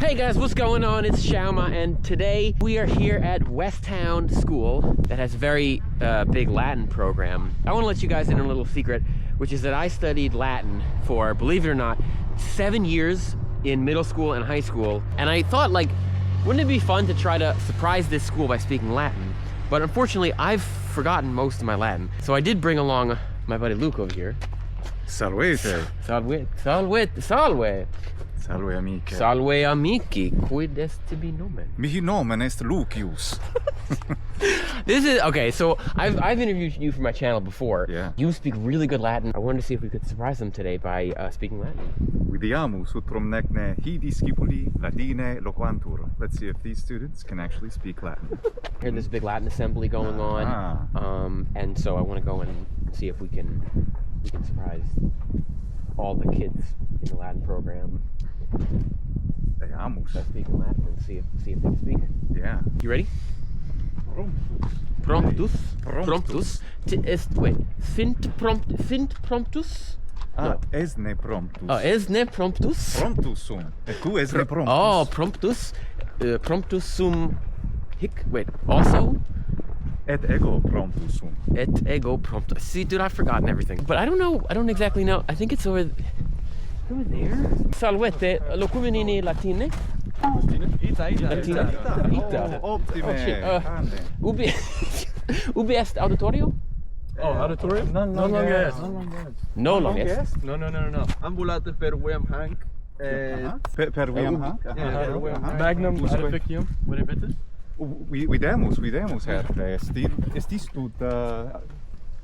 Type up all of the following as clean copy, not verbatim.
Hey guys, what's going on? It's Xiaomanyc, and today we are here at West Town School that has a very big Latin program. I want to let you guys in on a little secret, which is that I studied Latin for, believe it or not, 7 years in middle school and high school. And I thought, like, wouldn't it be fun to try to surprise this school by speaking Latin? But unfortunately, I've forgotten most of my Latin. So I did bring along my buddy Luke over here. Salvete. Salve, salve, salve. Salve amiche. Salve amici, quid est tibi nomen? Mihi nomen est Lucius. This is, okay, so I've interviewed you for my channel before. Yeah. You speak really good Latin. I wanted to see if we could surprise them today by speaking Latin. Vidiamus utrum necne hi discipuli Latine loquantur. Let's see if these students can actually speak Latin. Here, there's a big Latin assembly going on. And so I want to go and see if we can surprise all the kids in the Latin program. Veamus. By speaking Latin and see if they can speak. Yeah. You ready? Promptus. Promptus. Wait. Sint promptus? No. Esne promptus. Oh, esne promptus? Promptus sum. Et tu esne promptus. Oh, promptus. Promptus sum hic. Wait, also? Et ego promptus sum. Et ego promptus. See, dude, I've forgotten everything. But I don't know. I don't exactly know. I think it's over there. Salvete. Locumenini latine? Ita. Oh, Optime. shit. Ubi est auditorio? Oh, auditorium? Non longer est. No long est. No. Ambulate per William Hank. Per William Hank? Magnum Edificium. What is it? Videmus herre. Estis tut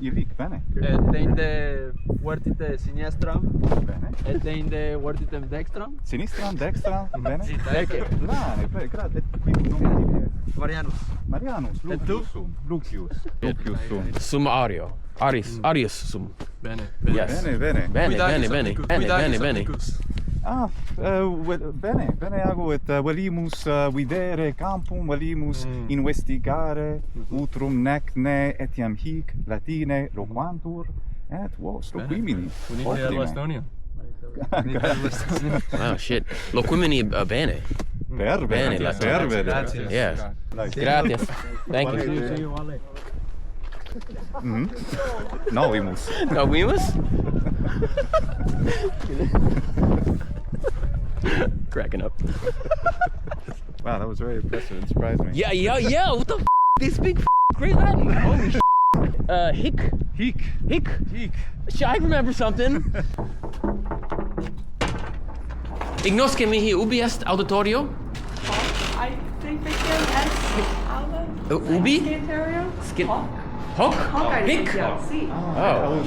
Iric, bene. Deinde vertite sinistram. Bene. Et deinde vertitem dextram. Sinistram, dextram, bene. Ecce. Bene, grad. Et qui nomen Marianus. Marianus, Lucius sum. Lucius sum. Sum ario. Arius sum. Bene. Yes. Bene. Bene. Bene ago et velimus videre campum, velimus investigare utrum necne etiam hic Latine loquantur et vos loquimini. Unite Estonia. Wow, shit. Loquimini bene. Bene, Pervere. Yes. Gratias. Thank you. Novimus. Novimus? Cracking up. Wow, that was very impressive. It surprised me. Yeah. What the f? They speak great Latin. Holy shit. Hic. Shit, I remember something. Ignosce mihi ubi est auditorio? I think they can as Ubi? Skitario? Hoc? I Hic? think, yeah, see. Oh.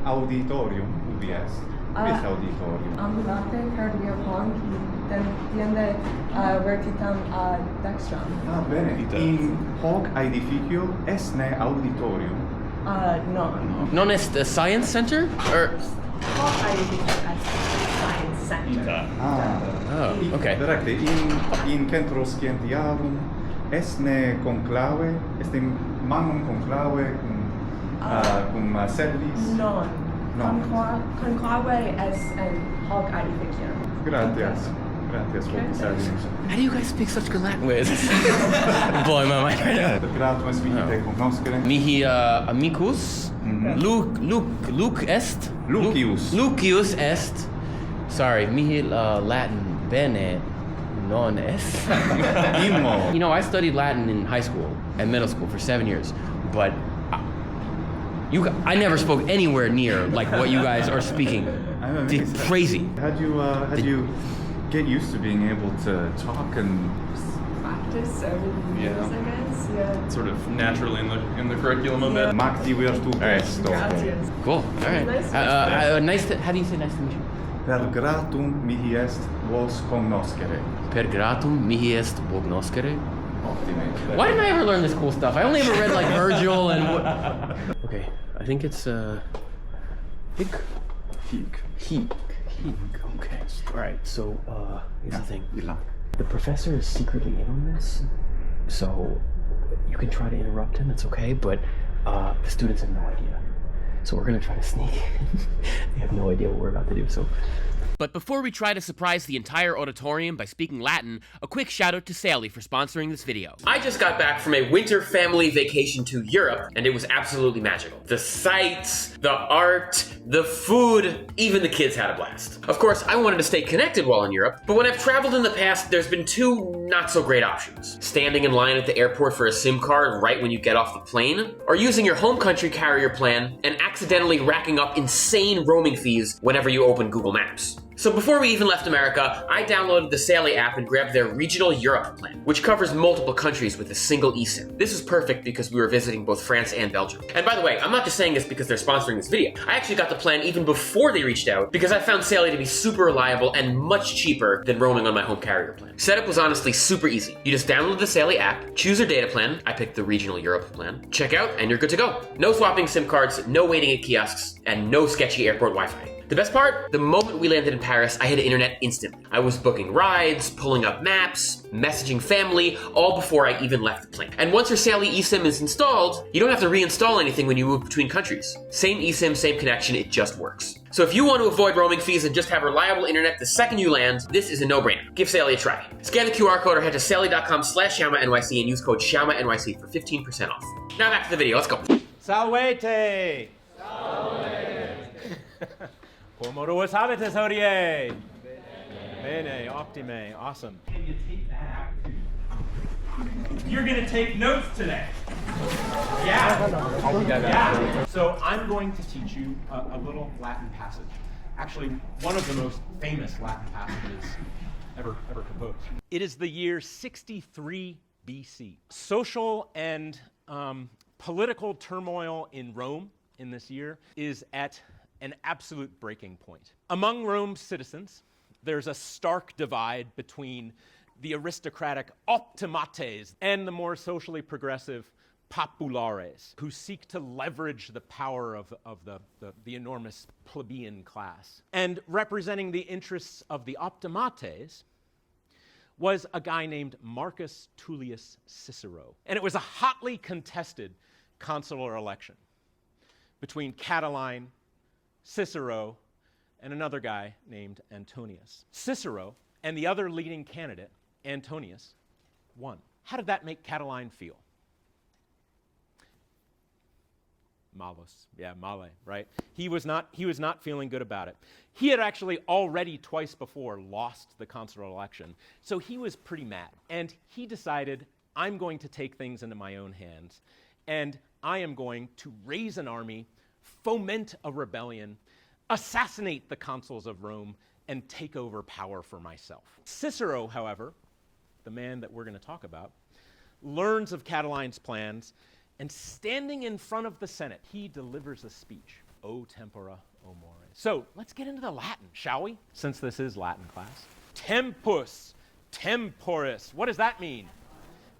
Auditorium, ubi est? Ubi est auditorium? Ambulante per via pont, tiende vertitam dextram. Bene. In hoc edificio esne auditorium. No. Non est a science center? Or Hoc edificio as science center. oh, okay. Directe. In centro scientiarum esne conclave, este manum conclave cum sellis. Non. Conclave es en hoc edificium. Gratias hoc sellis. How do you guys speak such good Latin? Wait, blowing my mind right now. Gratum est mihi te cognoscere. Mihi amicus. Luke est. Lucius est. Sorry, mihi Latin bene non est. Immo. You know, I studied Latin in high school and middle school for 7 years, but I never spoke anywhere near like what you guys are speaking. It's crazy. How'd you get used to being able to talk and Practice over the years, I guess. Yeah. Sort of naturally in the curriculum a bit. Macti virtu est? Gracias. Cool. All right. Nice How do you say nice to meet you? Per gratum mihi est vos cognoscere. Per gratum mihi est cognoscere. Optime. Why didn't I ever learn this cool stuff? I only ever read like Virgil and what. Okay, I think it's hic. Okay. All right. So here's the thing. The professor is secretly in on this, so you can try to interrupt him. It's okay, but the students have no idea. So we're gonna try to sneak. They have no idea what we're about to do, so. But before we try to surprise the entire auditorium by speaking Latin, a quick shout out to Sally for sponsoring this video. I just got back from a winter family vacation to Europe, and it was absolutely magical. The sights, the art, the food, even the kids had a blast. Of course, I wanted to stay connected while in Europe, but when I've traveled in the past, there's been two not so great options. Standing in line at the airport for a SIM card right when you get off the plane, or using your home country carrier plan and accidentally racking up insane roaming fees whenever you open Google Maps. So before we even left America, I downloaded the Sally app and grabbed their Regional Europe plan, which covers multiple countries with a single eSIM. This was perfect because we were visiting both France and Belgium. And by the way, I'm not just saying this because they're sponsoring this video. I actually got the plan even before they reached out because I found Sally to be super reliable and much cheaper than roaming on my home carrier plan. Setup was honestly super easy. You just download the Sally app, choose your data plan. I picked the Regional Europe plan. Check out and you're good to go. No swapping SIM cards, no waiting at kiosks, and no sketchy airport Wi-Fi. The best part? The moment we landed in Paris, I had internet instantly. I was booking rides, pulling up maps, messaging family, all before I even left the plane. And once your Sally eSIM is installed, you don't have to reinstall anything when you move between countries. Same eSIM, same connection, it just works. So if you want to avoid roaming fees and just have reliable internet the second you land, this is a no-brainer. Give Sally a try. Scan the QR code or head to sally.com/XiaoManyc and use code XiaoManyc for 15% off. Now back to the video, let's go. Salvete! Como was habitus hodie? Bene, optime, awesome. You're gonna take notes today. Yeah. So I'm going to teach you a little Latin passage. Actually, one of the most famous Latin passages ever composed. It is the year 63 BC. Social and political turmoil in Rome in this year is at an absolute breaking point. Among Rome's citizens, there's a stark divide between the aristocratic optimates and the more socially progressive populares, who seek to leverage the power of the enormous plebeian class. And representing the interests of the optimates was a guy named Marcus Tullius Cicero. And it was a hotly contested consular election between Catiline, Cicero, and another guy named Antonius. Cicero and the other leading candidate, Antonius, won. How did that make Catiline feel? Malus, male, right? He was not feeling good about it. He had actually already twice before lost the consular election, so he was pretty mad. And he decided, I'm going to take things into my own hands, and I am going to raise an army, foment a rebellion, assassinate the consuls of Rome, and take over power for myself. Cicero, however, the man that we're going to talk about, learns of Catiline's plans, and standing in front of the Senate, he delivers a speech. O tempora, o mores. So let's get into the Latin, shall we? Since this is Latin class. Tempus, temporis. What does that mean?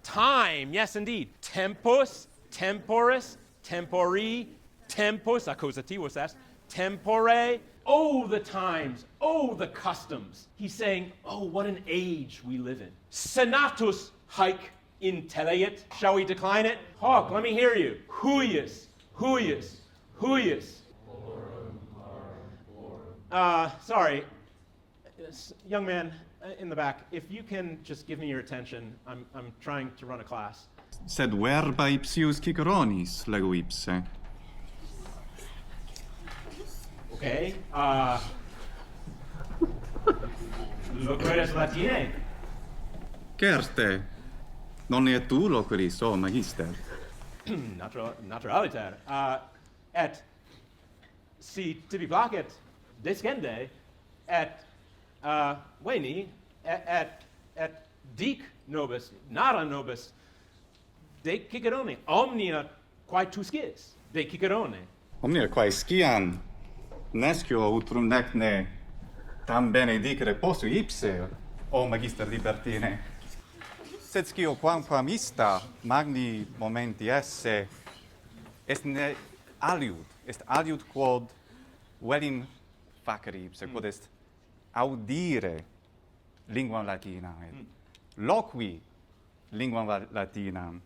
Time, yes indeed. Tempus, temporis, tempori, tempus, accusativus est, tempore. Oh, the times, oh, the customs. He's saying, oh, what an age we live in. Senatus haec intelleat. Shall we decline it? Hawk, let me hear you. Huius, huius, huius. Sorry, young man in the back, if you can just give me your attention, I'm trying to run a class. Sed verba ipsius Ciceronis lego ipse. Okay, loqueres Latine. Certe, non et tu loqueris, o magister. Naturaliter. Et si tibi placet, descende, et veni, et dic nobis, nara nobis, de Cicerone, omnia quae tu scis, de Cicerone. Omnia quae scian, nescio utrum nec ne tam bene dicere possu ipse, o magister libertine. Sed scio quamquam ista magni momenti esse est ne aliud quod velim facere ipse, quod est audire linguam latinam, loqui linguam latinam,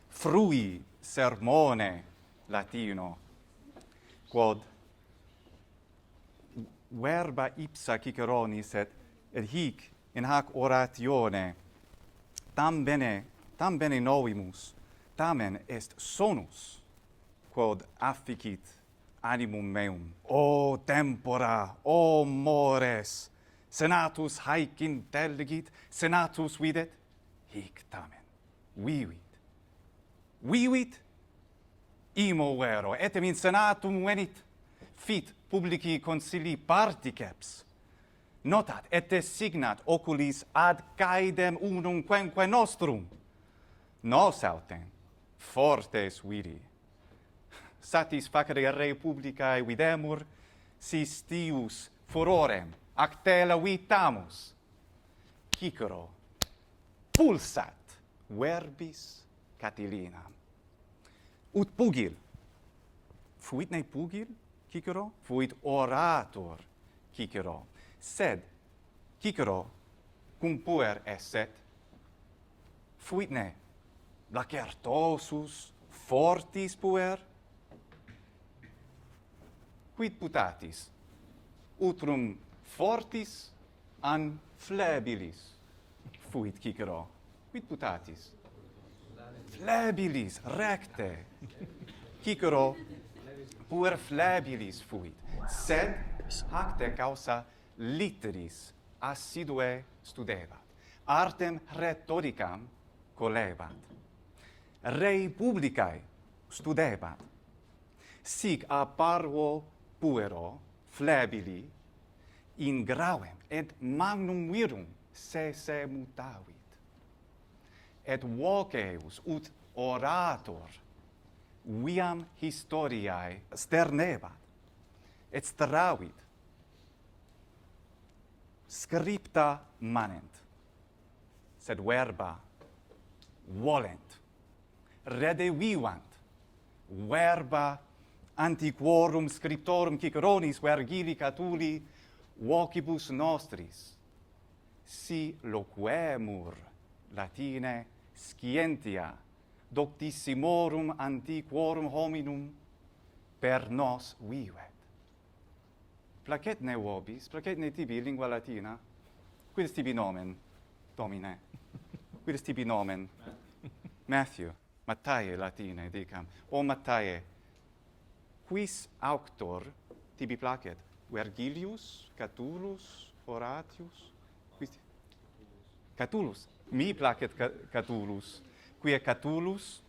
frui sermone latino, quod verba ipsa ciceronis et hic in hac oratione tam bene novimus, tamen est sonus, quod afficit animum meum. O tempora, o mores, senatus haec intelligit, senatus videt, hic tamen vivit. Vivit imo vero, etem in senatum venit, fit publici concilii particeps, notat et designat oculis ad caedem unum quemque nostrum. Nos autem fortes vidi. Satisfacere rei publicae videmur, sistius furorem actela vitamus. Cicero pulsat verbis Catilinam. Ut pugil. Fuit ne pugil, Cicero? Fuit orator, Cicero. Sed Cicero cum puer esset, fuit ne lacertosus fortis puer? Quid putatis? Utrum fortis an flebilis fuit Cicero. Quid putatis? Flebilis, recte. Cicero puer flebilis fuit, sed hacte causa litteris assidue studebat, artem rhetoricam colebat, rei publicae studebat, sic a parvo puero flebili in gravem et magnum virum se mutavit, et voceus ut orator viam historiae sternebat, et stravit, scripta manent, sed verba volent, redevivant, verba antiquorum scriptorum Ciceronis vergili Catuli vocibus nostris, si loquemur Latine scientia doctissimorum antiquorum hominum per nos vivet. Placet ne vobis, placet ne tibi lingua latina? Quid est tibi nomen, Domine? Quid est tibi nomen? Matthew. Mattae latine dicam. O Mattae, quis auctor tibi placet? Vergilius, Catulus, Horatius? Quis? Catulus. Mi placet Catulus. Quia Catulus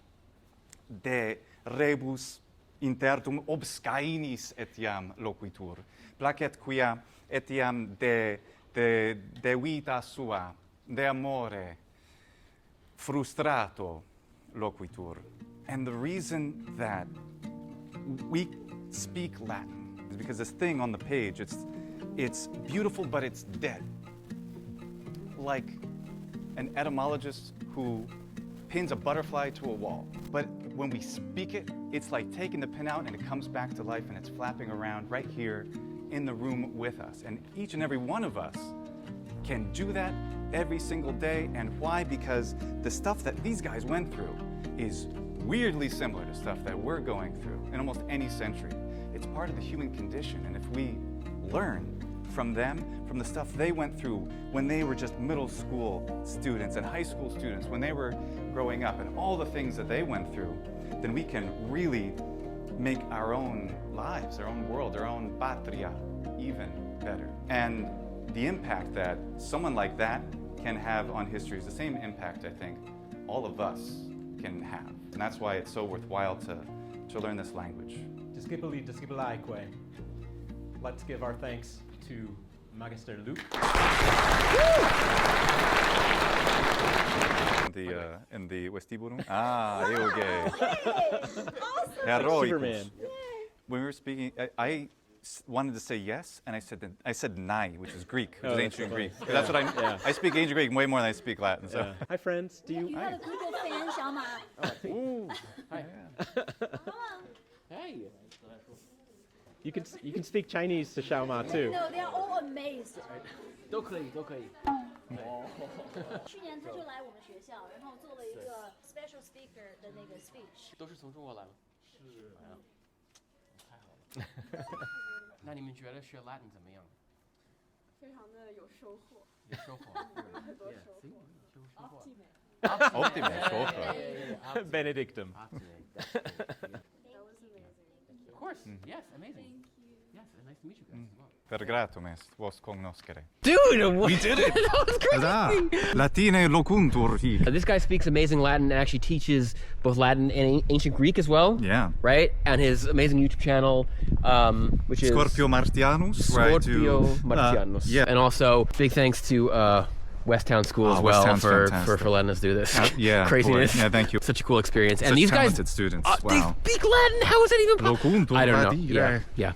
de rebus intertum obscainis etiam loquitur. Placet quia etiam de vita sua, de amore frustrato loquitur. And the reason that we speak Latin is because this thing on the page, it's beautiful, but it's dead. Like an etymologist who pins a butterfly to a wall. But when we speak it, it's like taking the pin out and it comes back to life and it's flapping around right here in the room with us. And each and every one of us can do that every single day. And why? Because the stuff that these guys went through is weirdly similar to stuff that we're going through in almost any century. It's part of the human condition. And if we learn from them, from the stuff they went through when they were just middle school students and high school students, when they were growing up, and all the things that they went through, then we can really make our own lives, our own world, our own patria even better. And the impact that someone like that can have on history is the same impact I think all of us can have. And that's why it's so worthwhile to learn this language. Discipuli discipulaeque. Let's give our thanks to Magister Luke. In the vestibulum. Euge. Awesome. Heroicus. Superman. When we were speaking, I wanted to say yes, and I said nai, which is Greek, which is ancient Greek. That's what I speak ancient Greek way more than I speak Latin. So. Hi, friends. Do you? You got a Google fan, Xiaomanyc. Ooh. Hi. Hey. You can speak Chinese to Xiaomanyc too. No, they are all amazed. 都可以，都可以。去年他就来我们学校，然后做了一个 special speaker 的那个 speech。都是从中国来吗？是。哎呀，太好了。那你们觉得学 Latin 怎么样？非常的有收获，有收获。很多收获。 Optime, sopra. Benedictum. That was amazing. Of course. Yes, amazing. Yes, nice to meet you guys. Vergratum est vos cognoscere. Dude, We did it! that was crazy. Latine locuntur hic. This guy speaks amazing Latin and actually teaches both Latin and ancient Greek as well. Yeah. Right? And his amazing YouTube channel, which is Scorpio Martianus. right, Scorpio Martianus. yeah. And also, big thanks to West Town School as well West Town's for fantastic. letting us do this. Yeah, Craziness. boy. Yeah, thank you. Such a cool experience. Such And these guys, talented students. they Wow. speak Latin. How is that even possible? Locuntur I don't know. radire. Yeah.